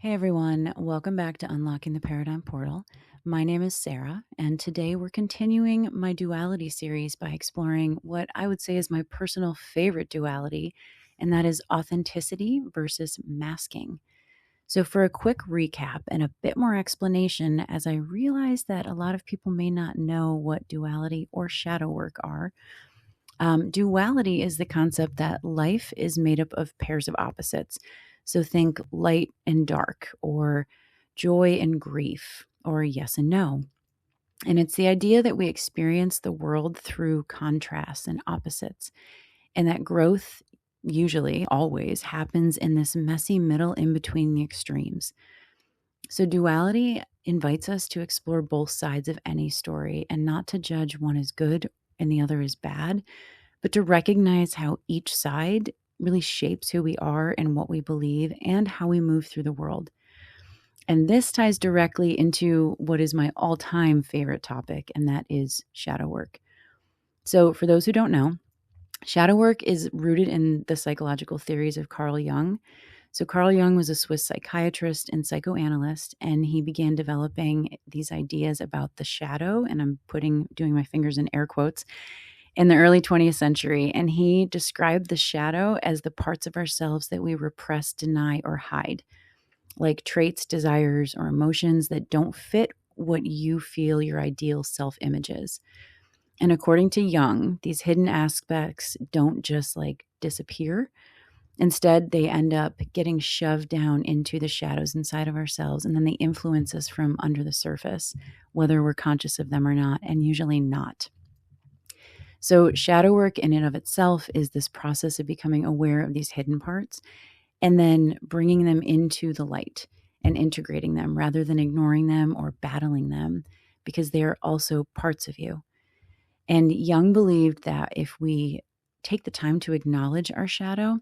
Hey everyone, welcome back to Unlocking the Paradigm Portal. My name is Sarah, and today we're continuing my duality series by exploring what I would say is my personal favorite duality, and that is authenticity versus masking. So, for a quick recap and a bit more explanation, as I realize that a lot of people may not know what duality or shadow work are, duality is the concept that life is made up of pairs of opposites. So think light and dark, or joy and grief, or yes and no. And it's the idea that we experience the world through contrasts and opposites, and that growth usually, always, happens in this messy middle in between the extremes. So, duality invites us to explore both sides of any story and not to judge one as good and the other as bad, but to recognize how each side really shapes who we are and what we believe and how we move through the world. And this ties directly into what is my all time favorite topic, and that is shadow work. So, for those who don't know, shadow work is rooted in the psychological theories of Carl Jung. So, Carl Jung was a Swiss psychiatrist and psychoanalyst, and he began developing these ideas about the shadow. And I'm doing my fingers in air quotes in the early 20th century, and he described the shadow as the parts of ourselves that we repress, deny, or hide, like traits, desires, or emotions that don't fit what you feel your ideal self-image is. And according to Jung, these hidden aspects don't just disappear. Instead, they end up getting shoved down into the shadows inside of ourselves, and then they influence us from under the surface, whether we're conscious of them or not, and usually not. So, shadow work in and of itself is this process of becoming aware of these hidden parts and then bringing them into the light and integrating them rather than ignoring them or battling them, because they are also parts of you. And Jung believed that if we take the time to acknowledge our shadow,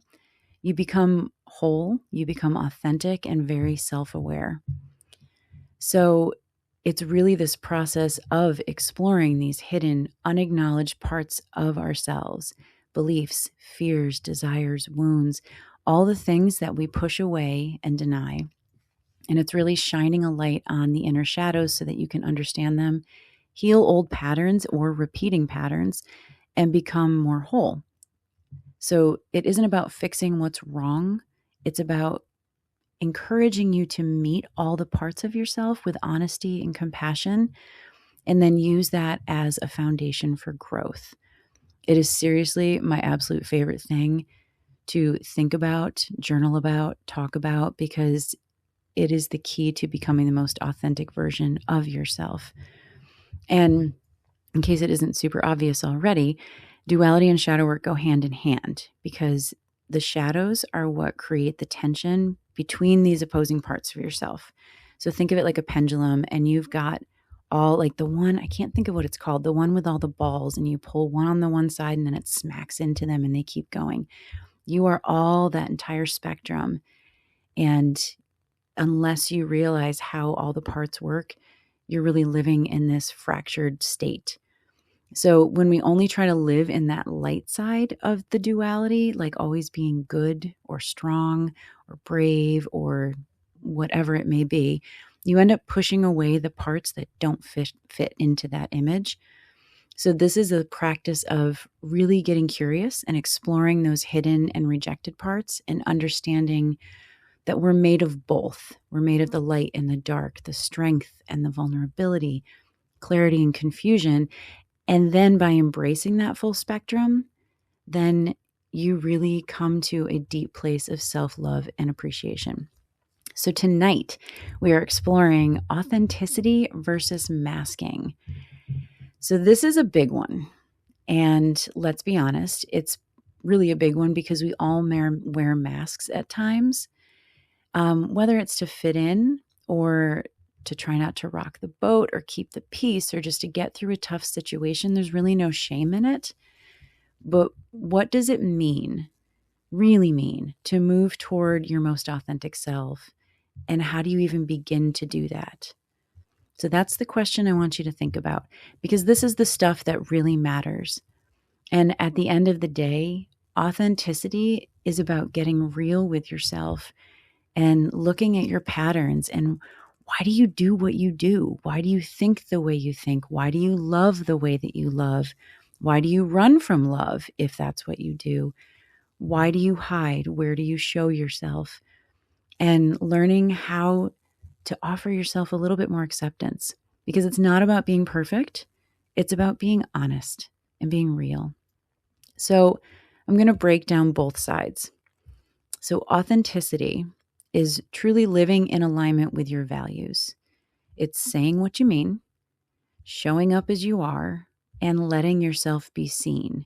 you become whole, you become authentic and very self-aware. So, it's really this process of exploring these hidden, unacknowledged parts of ourselves, beliefs, fears, desires, wounds, all the things that we push away and deny. And it's really shining a light on the inner shadows so that you can understand them, heal old patterns or repeating patterns, and become more whole. So it isn't about fixing what's wrong. It's about encouraging you to meet all the parts of yourself with honesty and compassion, and then use that as a foundation for growth. It is seriously my absolute favorite thing to think about, journal about, talk about, because it is the key to becoming the most authentic version of yourself. And in case it isn't super obvious already, duality and shadow work go hand in hand, because the shadows are what create the tension between these opposing parts of yourself. So think of it like a pendulum, and you've got all the one, I can't think of what it's called, the one with all the balls, and you pull one on the one side and then it smacks into them and they keep going. You are all that entire spectrum. And unless you realize how all the parts work, you're really living in this fractured state. So when we only try to live in that light side of the duality, like always being good or strong or brave or whatever it may be, you end up pushing away the parts that don't fit into that image. So this is a practice of really getting curious and exploring those hidden and rejected parts and understanding that we're made of both. We're made of the light and the dark, the strength and the vulnerability, clarity and confusion. And then by embracing that full spectrum, then you really come to a deep place of self-love and appreciation. So tonight, we are exploring authenticity versus masking. So this is a big one. And let's be honest, it's really a big one because we all wear masks at times, whether it's to fit in or to try not to rock the boat or keep the peace or just to get through a tough situation. There's really no shame in it. But what does it really mean, to move toward your most authentic self? And how do you even begin to do that? So that's the question I want you to think about, because this is the stuff that really matters. And at the end of the day, authenticity is about getting real with yourself and looking at your patterns and why do you do what you do? Why do you think the way you think? Why do you love the way that you love? Why do you run from love if that's what you do? Why do you hide? Where do you show yourself? And learning how to offer yourself a little bit more acceptance, because it's not about being perfect. It's about being honest and being real. So I'm going to break down both sides. So authenticity is truly living in alignment with your values. It's saying what you mean, showing up as you are, and letting yourself be seen,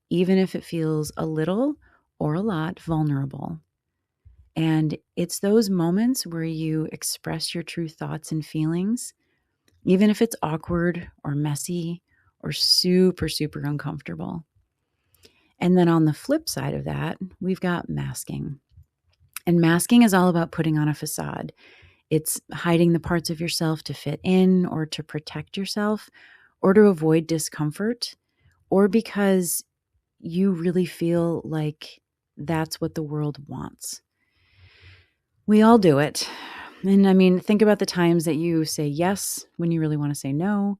even if it feels a little or a lot vulnerable. And it's those moments where you express your true thoughts and feelings, even if it's awkward or messy or super, super uncomfortable. And then on the flip side of that, we've got masking. And masking is all about putting on a facade. It's hiding the parts of yourself to fit in or to protect yourself or to avoid discomfort or because you really feel like that's what the world wants. We all do it. And I mean, think about the times that you say yes when you really want to say no,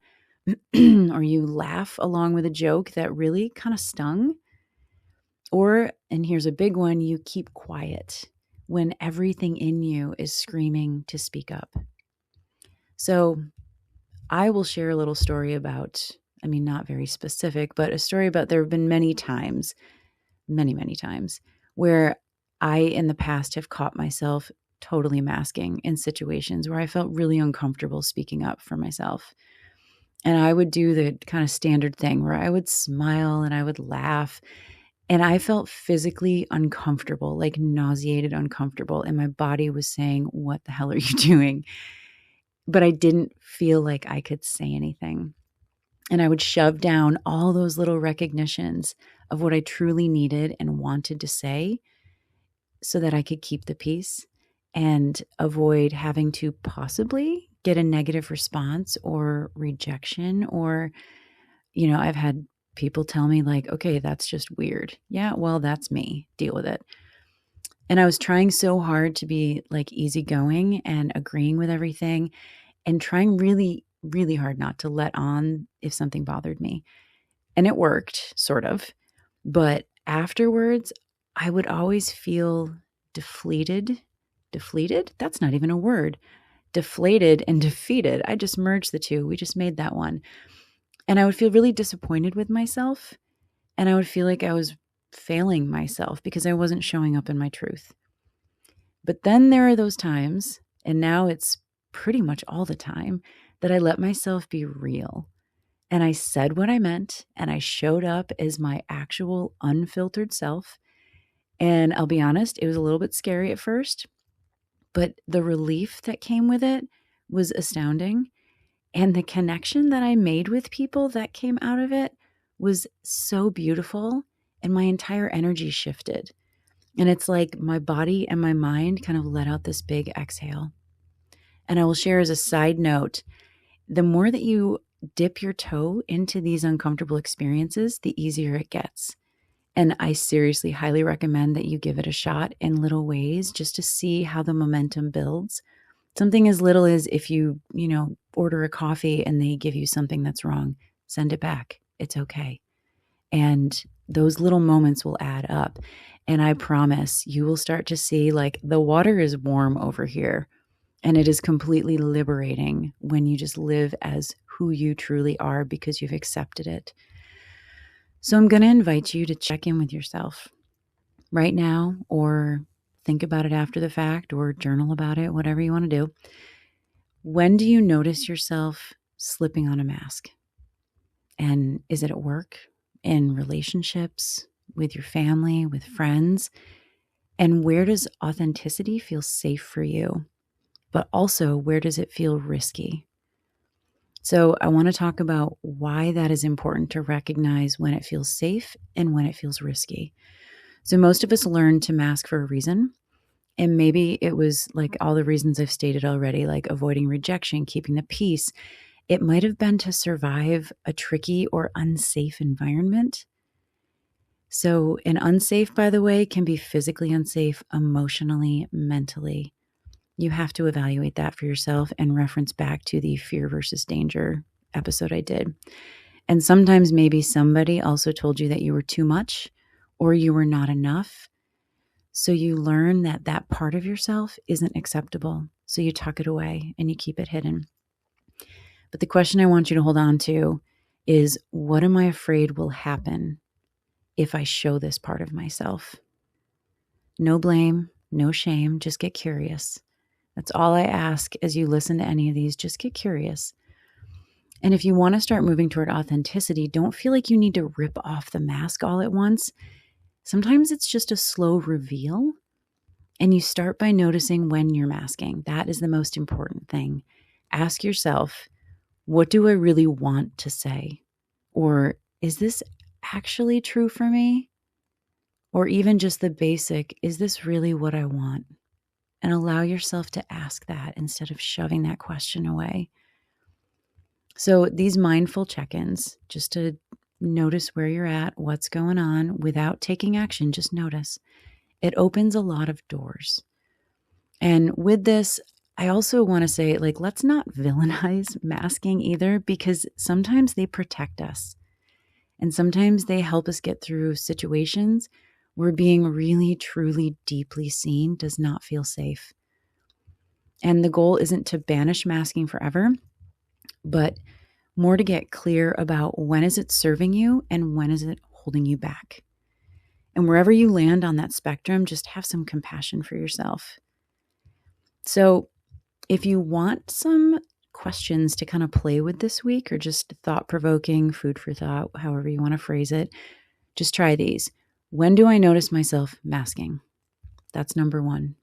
or you laugh along with a joke that really kind of stung. Or, and here's a big one, you keep quiet when everything in you is screaming to speak up. So I will share a little story about, I mean, not very specific, but a story about there have been many times, many times where I in the past have caught myself totally masking in situations where I felt really uncomfortable speaking up for myself. And I would do the kind of standard thing where I would smile and I would laugh. And I felt physically uncomfortable, like nauseated, uncomfortable. And my body was saying, what the hell are you doing? But I didn't feel like I could say anything. And I would shove down all those little recognitions of what I truly needed and wanted to say so that I could keep the peace and avoid having to possibly get a negative response or rejection. Or, I've had people tell me like, okay, that's just weird. Yeah, well, that's me. Deal with it. And I was trying so hard to be like easygoing and agreeing with everything and trying really, really hard not to let on if something bothered me. And it worked, sort of. But afterwards, I would always feel deflated. Deflated? That's not even a word. Deflated and defeated. I just merged the two. We just made that one. And I would feel really disappointed with myself. And I would feel like I was failing myself because I wasn't showing up in my truth. But then there are those times, and now it's pretty much all the time, that I let myself be real. And I said what I meant, and I showed up as my actual unfiltered self. And I'll be honest, it was a little bit scary at first, but the relief that came with it was astounding. And the connection that I made with people that came out of it was so beautiful, and my entire energy shifted. And it's like my body and my mind kind of let out this big exhale. And I will share as a side note, the more that you dip your toe into these uncomfortable experiences, the easier it gets. And I seriously highly recommend that you give it a shot in little ways just to see how the momentum builds. Something as little as if you, order a coffee and they give you something that's wrong, send it back. It's okay. And those little moments will add up. And I promise you will start to see like the water is warm over here. And it is completely liberating when you just live as who you truly are because you've accepted it. So I'm going to invite you to check in with yourself right now, or think about it after the fact, or journal about it, whatever you want to do. When do you notice yourself slipping on a mask? And is it at work, in relationships, with your family, with friends? And where does authenticity feel safe for you? But also, where does it feel risky? So I want to talk about why that is important to recognize when it feels safe and when it feels risky. So most of us learn to mask for a reason. And maybe it was like all the reasons I've stated already, like avoiding rejection, keeping the peace. It might have been to survive a tricky or unsafe environment. So an unsafe, by the way, can be physically unsafe, emotionally, mentally. you have to evaluate that for yourself and reference back to the fear versus danger episode I did. And sometimes maybe somebody also told you that you were too much or you were not enough. So you learn that that part of yourself isn't acceptable. So you tuck it away and you keep it hidden. But the question I want you to hold on to is, what am I afraid will happen if I show this part of myself? No blame, no shame, just get curious. That's all I ask as you listen to any of these. Just get curious. And if you want to start moving toward authenticity, don't feel like you need to rip off the mask all at once. Sometimes it's just a slow reveal. And you start by noticing when you're masking. That is the most important thing. Ask yourself, what do I really want to say? Or is this actually true for me? Or even just the basic, is this really what I want? And allow yourself to ask that instead of shoving that question away. So these mindful check-ins, just to notice where you're at, what's going on without taking action, just notice. It opens a lot of doors. And with this, I also want to say, let's not villainize masking either, because sometimes they protect us. And sometimes they help us get through situations where being really, truly, deeply seen does not feel safe. And the goal isn't to banish masking forever, but more to get clear about when is it serving you and when is it holding you back. And wherever you land on that spectrum, just have some compassion for yourself. So if you want some questions to kind of play with this week, or just thought-provoking, food for thought, however you want to phrase it, just try these. When do I notice myself masking? That's number one.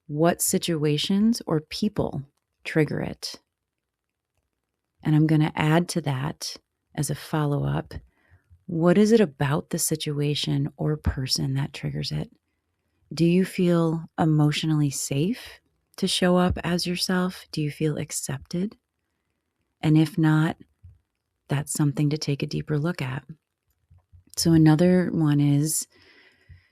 What situations or people trigger it? And I'm going to add to that as a follow-up, what is it about the situation or person that triggers it? Do you feel emotionally safe to show up as yourself? Do you feel accepted? And if not, that's something to take a deeper look at. So another one is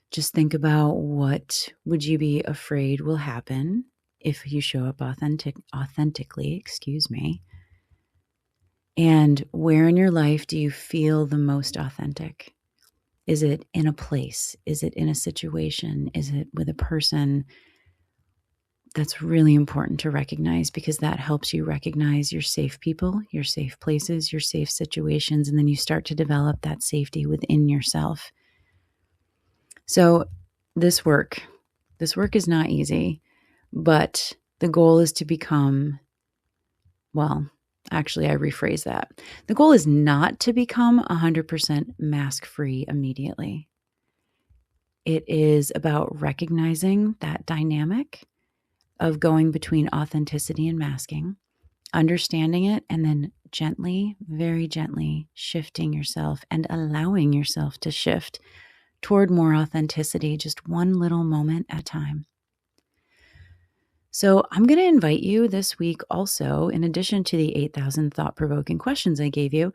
just think about, what would you be afraid will happen if you show up authentically, and where in your life do you feel the most authentic? Is it in a place? Is it in a situation? Is it with a person? That's really important to recognize, because that helps you recognize your safe people, your safe places, your safe situations, and then you start to develop that safety within yourself. So this work is not easy, but the goal is to become, actually, I rephrase that. The goal is not to become 100% mask-free immediately. It is about recognizing that dynamic of going between authenticity and masking, understanding it, and then gently, very gently shifting yourself and allowing yourself to shift toward more authenticity, just one little moment at a time. So I'm going to invite you this week also, in addition to the 8,000 thought-provoking questions I gave you,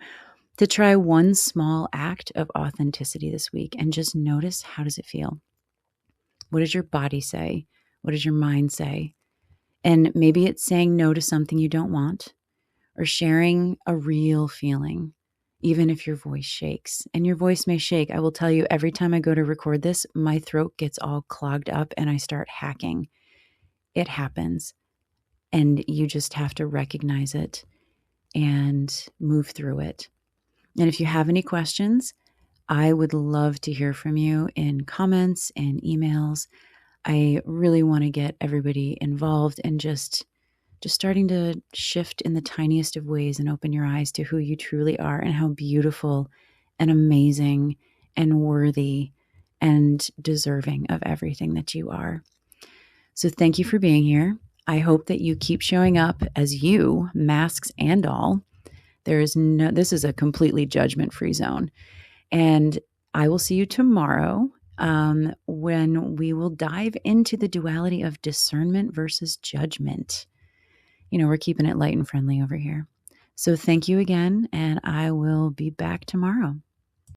to try one small act of authenticity this week and just notice, how does it feel? What does your body say? What does your mind say? And maybe it's saying no to something you don't want, or sharing a real feeling, even if your voice shakes. And your voice may shake. I will tell you, every time I go to record this, my throat gets all clogged up and I start hacking. It happens. And you just have to recognize it and move through it. And if you have any questions, I would love to hear from you in comments and emails. I really want to get everybody involved and just starting to shift in the tiniest of ways and open your eyes to who you truly are and how beautiful and amazing and worthy and deserving of everything that you are. So thank you for being here. I hope that you keep showing up as you, masks and all. This is a completely judgment-free zone. And I will see you tomorrow when we will dive into the duality of discernment versus judgment. We're keeping it light and friendly over here. So thank you again, and I will be back tomorrow.